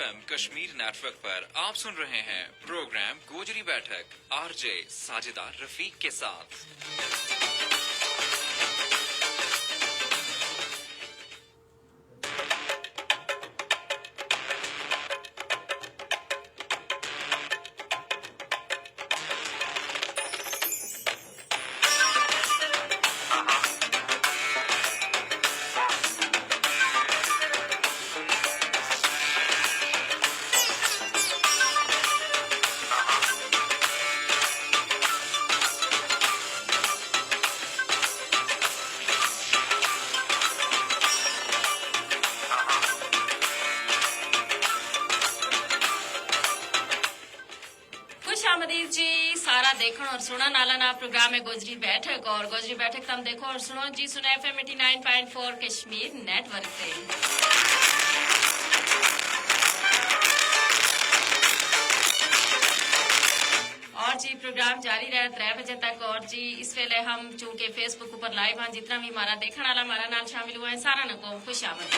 FM Kashmir network पर आप सुन रहे हैं प्रोग्राम गोजरी बैठक आरजे साजिदा रफीक के साथ। देखो और सुनो नाला ना प्रोग्राम है गोजरी बैठक और गोजरी बैठक तुम देखो और सुनो जी सुनो FM 89.4 कश्मीर नेटवर्क पे। और जी प्रोग्राम जारी रहे 3 बजे तक। और जी इस वेले हम चूंकि फेसबुक ऊपर लाइव हैं, जितना भी हमारा देखने वाला हमारा नाल शामिल हुआ है सारा न को खुश आमद।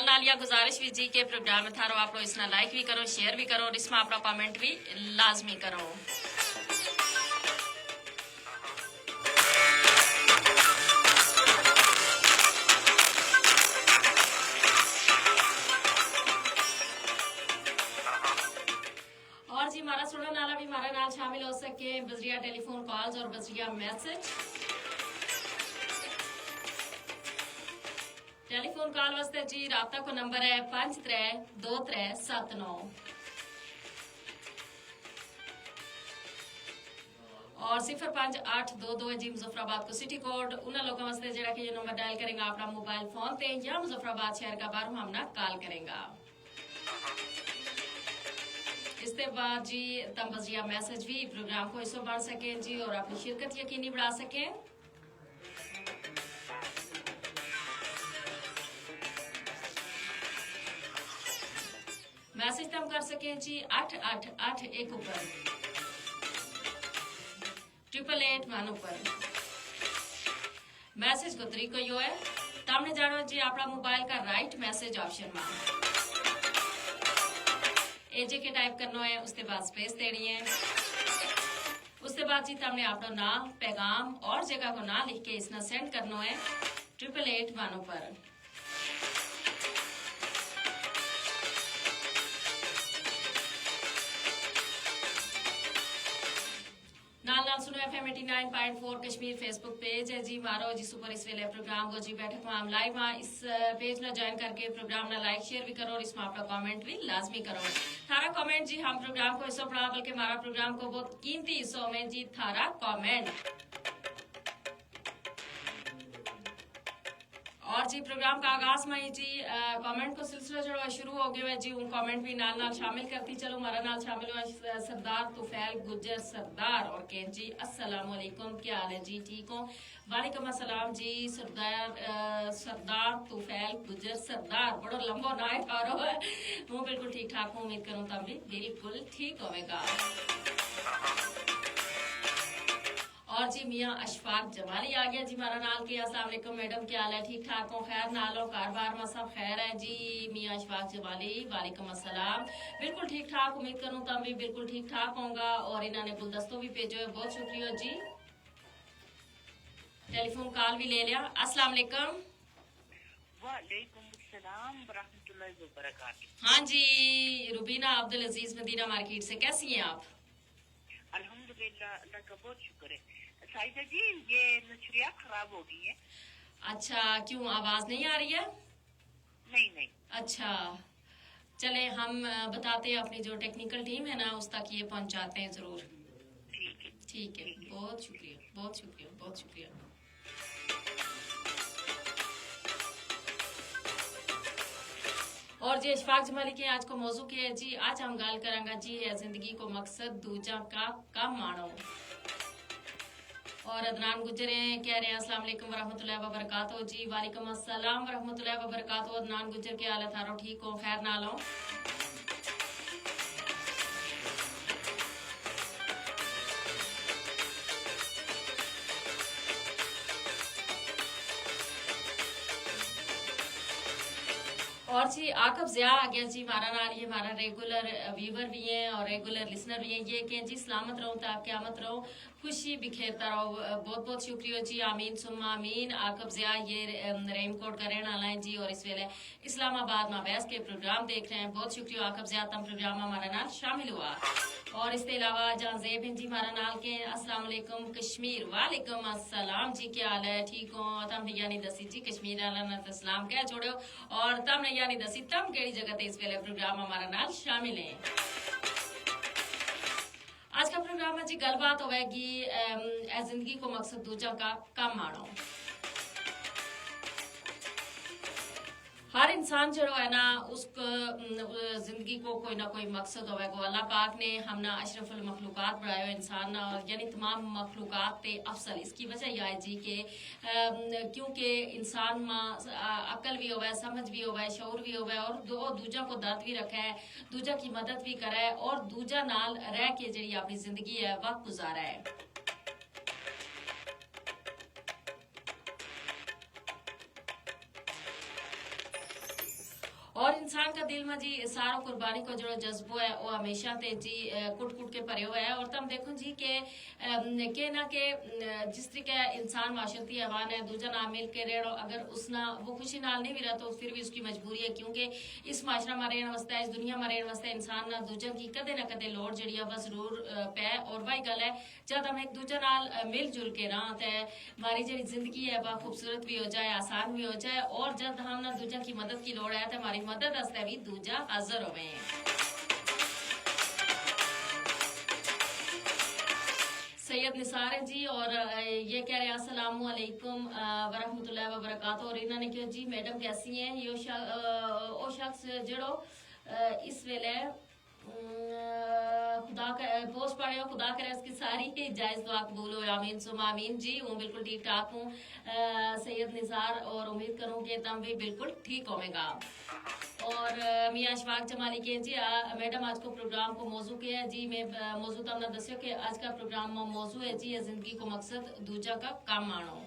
नालिया गुजारिश भी जी के प्रोग्राम में थारो आप लोग इसना लाइक भी करो, शेयर भी करो और इसमें अपना कमेंट भी लाजमी करो। और जी हमारा सुनने वाला भी हमारा नाल शामिल हो सके बजरिया टेलीफोन कॉल्स और बजरिया मैसेज। टेलीफोन कॉल वास्ते जी राबता को नंबर है 532379 और 05822 जी मुजफ्फराबाद को सिटी कोड उन लोगों वास्ते जेड़ा कि ये नंबर डायल करेंगे अपना मोबाइल फोन ते या मुजफ्फराबाद शहर का बार हमना कॉल करेंगे। इसके बाद जी तम बजिया मैसेज भी प्रोग्राम को हिस्सा बन सके जी और अपनी शिरकत यकीनी बढ़ा सके। मैसेज तम कर सके जी 8881 ऊपर 888 ऊपर। मैसेज को तरीको यो है तमने जानो जी अपना मोबाइल का राइट मैसेज ऑप्शन में एजे के टाइप करना है, उसके बाद स्पेस देनी है, उसके बाद जी तमने अपना नाम पैगाम और जगह को ना लिख के इसना सेंड करना है 8881 ऊपर। सुनो FM 89.4 कश्मीर फेसबुक पेज है जी मारो जी सुपर इस वेले प्रोग्राम को जी बैठक में हम लाइव हाँ इस पेज में ज्वाइन करके प्रोग्राम ना लाइक शेयर भी करो और इसमें अपना कमेंट भी लाजमी करो। थारा कमेंट जी हम प्रोग्राम को हिस्सा पड़ा बल्कि हमारा प्रोग्राम को बहुत कीमती हिस्सों में जी थारा कमेंट। और जी प्रोग्राम का आगाज में ही जी कमेंट को सिलसिला जो शुरू हो गया है जी उन कमेंट भी नाल नाल शामिल करती चलो। हमारा नाल शामिल हुआ सरदार तुफैल गुज्जर सरदार और कह जी अस्सलाम वालेकुम, क्या हाल है जी, ठीक हो? वालेकुम अस्सलाम जी सरदार तुफैल गुज्जर सरदार बड़ा लंबा नाइट आ रहा है। मैं बिल्कुल ठीक ठाक हूँ, उम्मीद करूँ तब भी बिल्कुल ठीक होगा। और जी मियाँ अशफाक जमाली आ गया जी हमारा नाल के। अस्सलाम वालेकुम मैडम, क्या हाल है, ठीक ठाक हो? खैर नालो कारोबार में सब खैर है जी मियाँ अशफाक जमाली? वालेकुम अस्सलाम, बिल्कुल ठीक ठाक, उम्मीद करूँ तब भी बिल्कुल ठीक ठाक होगा। और इन्होंने गुलदस्तों भी भेजो है, बहुत शुक्रिया जी। टेलीफोन कॉल भी ले लिया। अस्सलाम वालेकुम। वालेकुम अस्सलाम रहमतुल्लाहि व बरकातहू। हाँ जी रुबीना अब्दुल अजीज मदीना मार्केट से, कैसी हैं आप? अल्हम्दुलिल्लाह, अल्लाह का बहुत शुक्र है। साइदा जी ये नशरियात खराब हो गई है। अच्छा क्यों, आवाज नहीं आ रही है? नहीं। अच्छा चले हम बताते हैं अपनी जो टेक्निकल टीम है ना उस तक ये पहुंचाते हैं जरूर। ठीक है बहुत शुक्रिया बहुत शुक्रिया बहुत शुक्रिया। और जी अशफाक जमाली के आज को मौजू के है जी आज हम गल करांगा जी है जिंदगी को मकसद दूजा का कम मानो। और अदनान गुजर कह रहे हैं अस्सलाम वालेकुम वरहमतुल्लाहि वबरकातुहू जी। वालेकुम अस्सलाम वरहमतुल्लाहि वबरकातुहू। अदनान गुजर के हालत हारो ठीक हो, खैर ना लो। और जी आकब ज़िया आ गया जी हमारा नाल, ये हमारा रेगुलर व्यूवर भी हैं और रेगुलर लिसनर भी हैं। ये कि जी सलामत रहो ता क़यामत रहो, खुशी बिखेरता रहो। बहुत बहुत शुक्रिया जी, आमीन सुम्मा आमीन। आकब ज़िया ये रहीम कोट का रहने वाला है जी और इस वेले इस्लामाबाद में बैस के प्रोग्राम देख रहे हैं। बहुत शुक्रिया आकब ज़िया, तम प्रोग्राम हमारा नाल शामिल हुआ। और इसके अलावा जहाँ ज़ेब हैं जी हमारा नाल के अस्सलाम वालेकुम कश्मीर, वालेकुम अस्सलाम जी, क्या हाल है, ठीक हो? तम यानी दसी जी कश्मीर आला सलाम कह छोड़ो और तम ने यानी दसी तम केड़ी जगह ते इस वेले प्रोग्राम हमारा नाल शामिल है। आज का प्रोग्राम में जी गलबात होगी जिंदगी को मकसद दूजा का कम मानो। हर इंसान जो है ना उसको जिंदगी को कोई ना कोई मकसद होगा। अल्लाह पाक ने हमना अशरफुल मखलूकात बनाए हुए इंसान यानी तमाम मखलूकात ते अफसल। इसकी वजह यह है जी कि क्योंकि इंसान में अकल भी होवे, समझ भी होवे, शऊर भी होवे और दूजा को दर्द भी रखा है, दूजा की मदद भी करे और दूजा नाल रह के जी अपनी जिंदगी है वक्त गुजारा है। और इंसान का दिल में जी सारा कुर्बानी को जो जज्बो है वो हमेशा ते जी कुट कुट के भरे हुए है। और तम देखो जी के ना के जिस तरीके इंसान माशरती हैवान है, दूजा ना मिल के रह अगर उसना वो खुशी नाल नहीं भी रहा तो फिर भी उसकी मजबूरी है, क्योंकि इस माशरा में रहने वास्ते, इस दुनिया में रहने वास्ते इंसान ना दूजा की कदे ना कदे लोड़ जी बस जरूर पै। और वही गल है जब हम एक दूजा नाल मिल जुल के रहा तो हमारी जी जिंदगी है वह खूबसूरत भी हो जाए, आसान भी हो जाए। और जब हम ना दूजा की मदद की लोड़ है तो हमारी मदद वास्ते भी दूजा हाजिर होवे। सैयद निसार है जी और ये कह रहे हैं अस्सलाम वालेकुम वरहमतुल्लाहि व बरकातहू। और इन्होंने क्यों जी मैडम कैसी हैं? यो शख्स जड़ो इस वेले खुदा का पोस्ट पढ़े हो, खुदा करे इसकी सारी जायज दुआ कबूल हो, आमीन सुम आमीन जी। हूँ बिल्कुल ठीक ठाक हूँ सैयद निसार और उम्मीद करूँ कि तुम भी बिल्कुल ठीक होगा। और मियाँ अशफाक जमाली के जी मैडम आज को प्रोग्राम को मौजू के है जी, मैं मौजू तो हमने दस्यो कि आज का प्रोग्राम मौजू है जी जिंदगी को मकसद दूजा का काम मानो।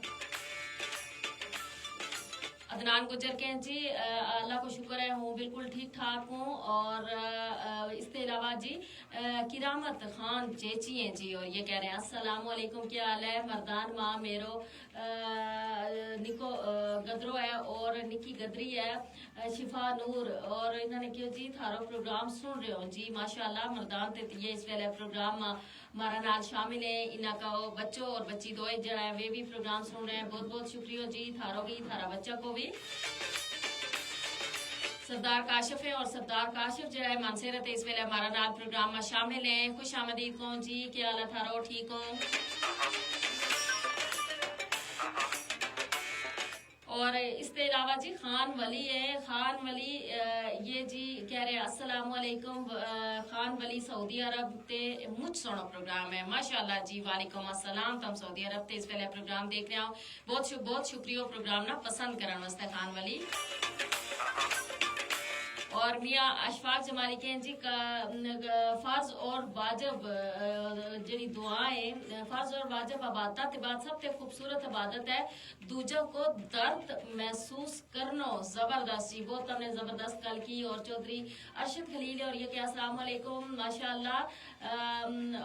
अदनान गुजर के जी अल्लाह को शुक्र है हूँ बिल्कुल ठीक ठाक हूँ। और इसके अलावा जी किरामत खान चेची हैं जी और ये कह रहे हैं अस्सलाम वालेकुम, क्या हाल है? मर्दान माँ मेरो निको गदरो है और निकी गदरी है, शिफा नूर। और इन्होंने क्यों जी थारो प्रोग्राम सुन रहे हो जी, माशाल्लाह मर्दान ते ये इस वेले प्रोग्राम हमारा नाल शामिल है। इन्हों का बच्चों और बच्ची दो जरा है वे भी प्रोग्राम सुन रहे हैं। बहुत बहुत शुक्रिया जी, थारो भी थारा बच्चा को भी। सरदार काशिफ है और सरदार काशिफ जो है मानसेरत इस वेले हमारा नाल प्रोग्राम में शामिल है। खुश आमदीद को जी, क्या हाल थारो, ठीक हो? और इसके अलावा जी खान वली है, खान वली ये जी कह रहे हैं अस्सलाम वालेकुम खान वली सऊदी अरब ते मुझ सोना प्रोग्राम है माशाल्लाह जी, वालेकुम अस्सलाम। तुम सऊदी अरब ते इस वेले प्रोग्राम देख रहे हो, बहुत शुक्रिया प्रोग्राम ना पसंद करने वास्ते खान वली। और मियाँ अशफाक जमाली के जी का फर्ज और वाजब जी दुआएं, फर्ज और वाजब इबादत सबसे खूबसूरत इबादत है दूजा को दर्द महसूस करना। जबरदस्त जी, बहुत हमने जबरदस्त कल की। और चौधरी अरशद खलील और ये क्या अस्सलाम वालेकुम माशाल्लाह।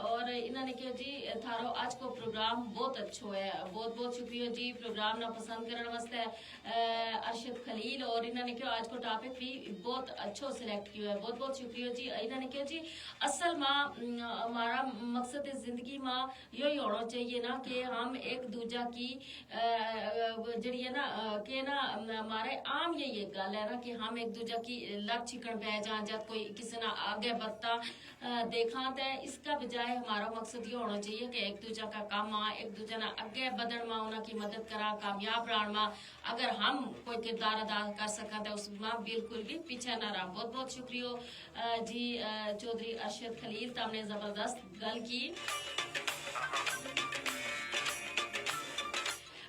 और इन्होंने क्यों जी थारो आज को प्रोग्राम बहुत अच्छो है, बहुत बहुत शुक्रिया जी प्रोग्राम ना पसंद करने वास्ते अरशद खलील। और इन्होंने क्यों आज को टॉपिक भी बहुत अच्छो सिलेक्ट किया है, बहुत बहुत शुक्रिया जी। इन्होंने क्यों जी असल में हमारा मकसद जिंदगी में यही होना चाहिए ना कि हम एक दूजा की जड़ी है ना कि ना हमारे आम यही एक गल है ना कि हम एक दूजा की लग छिकन पै जा जब कोई किसी ना आगे बढ़ता देखा तो इसका बजाय हमारा मकसद ये होना चाहिए कि एक दूजा का काम आ, एक दूजा ना आगे बढ़न में उनकी मदद करा, कामयाब रहन में अगर हम कोई किरदार अदा कर सकें तो उसमें बिल्कुल भी पीछे ना रहा। बहुत बहुत शुक्रिया जी चौधरी अरशद खलील, तुमने जबरदस्त गल की।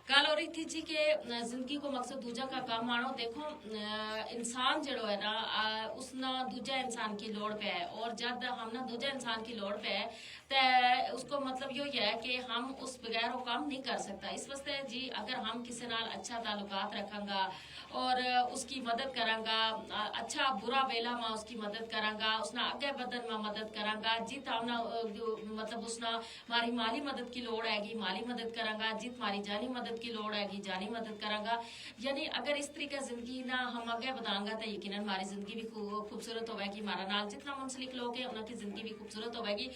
गल हो रही थी जी के जिंदगी को मकसद दूजा का काम आनो देखो इंसान जड़ो है ना उसना दूजा इंसान की लोड़ पे है और जब हम ना दूजा इंसान की लोड़ पे है तो उसको मतलब यो है कि हम उस बगैर वो काम नहीं कर सकता। इस वास्ते जी अगर हम किसी नाल अच्छा ताल्लुकात रखांगा और उसकी मदद करांगा अच्छा बुरा वेला में उसकी मदद करांगा उसना आगे बदन में मदद करांगा जित हमना मतलब उसना हमारी माली मदद की लोड़ हैगी माली मदद करांगा जित हमारी जानी मदद की लोड़ हैगी जानी मदद करांगा। यानी अगर इस तरीके जिंदगी ना हम आगे बतांगा तो यकीनन हमारी जिंदगी भी खूबसूरत होगी हमारा नाल जितना मुंसलिक लोग हैं उनकी जिंदगी भी खूबसूरत होगी।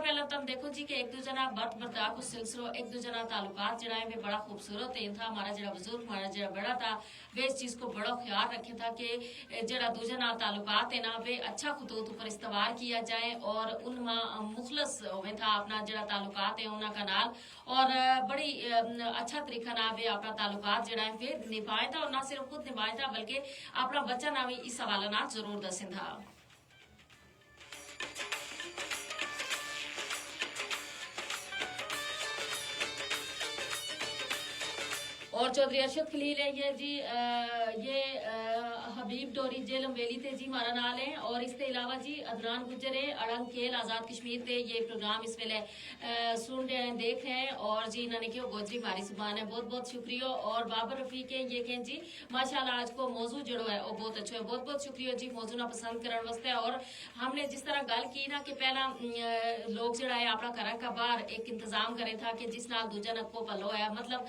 पहला तुम देखो जी कि एक दूसरे ना बर्त बर्ताव को सिलसिलो एक दूसरे ना ताल्लुकात जड़ा है बड़ा खूबसूरत है था। हमारा जरा बुजुर्ग हमारा जरा बड़ा था वे इस चीज को बड़ा ख्याल रखे था कि जरा दूसरे ना ताल्लुकात है ना वे अच्छा खतूत ऊपर इस्तेमाल किया जाए और उनमें मुखलस होवे था अपना जरा ताल्लुकात है उनका नाल और बड़ी अच्छा तरीका ना वे अपना ताल्लुकात जड़ा है वे निभाए था और ना सिर्फ खुद निभाए था बल्कि अपना बच्चा ना भी इस हवाले ना जरूर दसे था। और चौधरी अरशद खलील है ये जी ये हबीब डोरी जेल अमवेली ते जी हमारा नाल है और इसके अलावा जी अदनान गुजर है अड़ंग खेल आजाद कश्मीर ते ये प्रोग्राम इस वेले सुन रहे हैं देख रहे हैं और जी इन्होंने क्यों गोजरी हमारी जुबान है बहुत बहुत शुक्रिया। और बाबर रफीक है ये कहें जी माशाल्लाह आज को मौजू जड़ो है वो बहुत अच्छा है बहुत बहुत शुक्रिया जी मौजू ना पसंद करने वास्ते। और हमने जिस तरह गल की ना कि पहला लोग जड़ा है अपना घर का बाहर एक इंतजाम करे था कि जिस नाल दूजा नक्को पलो है मतलब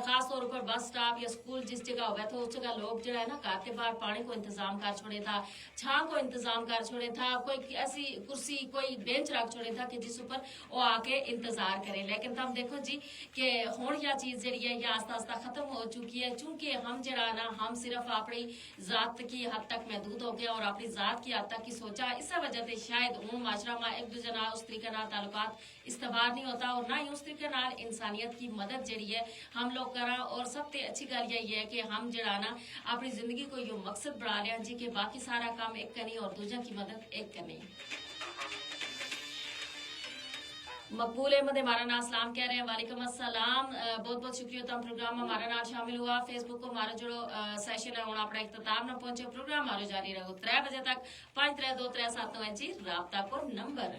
खास तौर पर बस स्टॉप या स्कूल जिस जगह हुआ तो उस जगह लोग जो है ना घर के बाहर पानी को इंतजाम कर छोड़े था छां को इंतजाम कर छोड़े था कोई ऐसी कुर्सी कोई बेंच रख छोड़े था कि जिस ऊपर वो आके इंतजार करे। लेकिन तब देखो जी कि हुण यह चीज जी है यह आस्ता आस्ता खत्म हो चुकी है चूंकि हम जरा ना हम सिर्फ अपनी जात की हद तक महदूद हो गया और अपनी जात की हद तक की सोचा इस वजह से शायद हूँ माशरा में एक दूसरे नाल उस तरीके नाल ताल्लुकात इस्तेमाल नहीं होता और ना ही उस तरीके नाल इंसानियत की मदद जड़ी है हम लोग करा। और सबसे अच्छी गल यही है कि हम जरा ना अपनी जिंदगी को यो मकसद बना लिया जी कि बाकी सारा काम एक करनी और दूजा की मदद एक करनी। मकबूल अहमद हमारा नाम सलाम कह रहे हैं वालेकुम अस्सलाम बहुत बहुत शुक्रिया तुम प्रोग्राम में हमारा नाम शामिल हुआ फेसबुक को हमारा जो सेशन है अपना इख्तिताम न पहुंचे प्रोग्राम हमारा जारी रहो 3 बजे तक 532379 जी राबता को नंबर।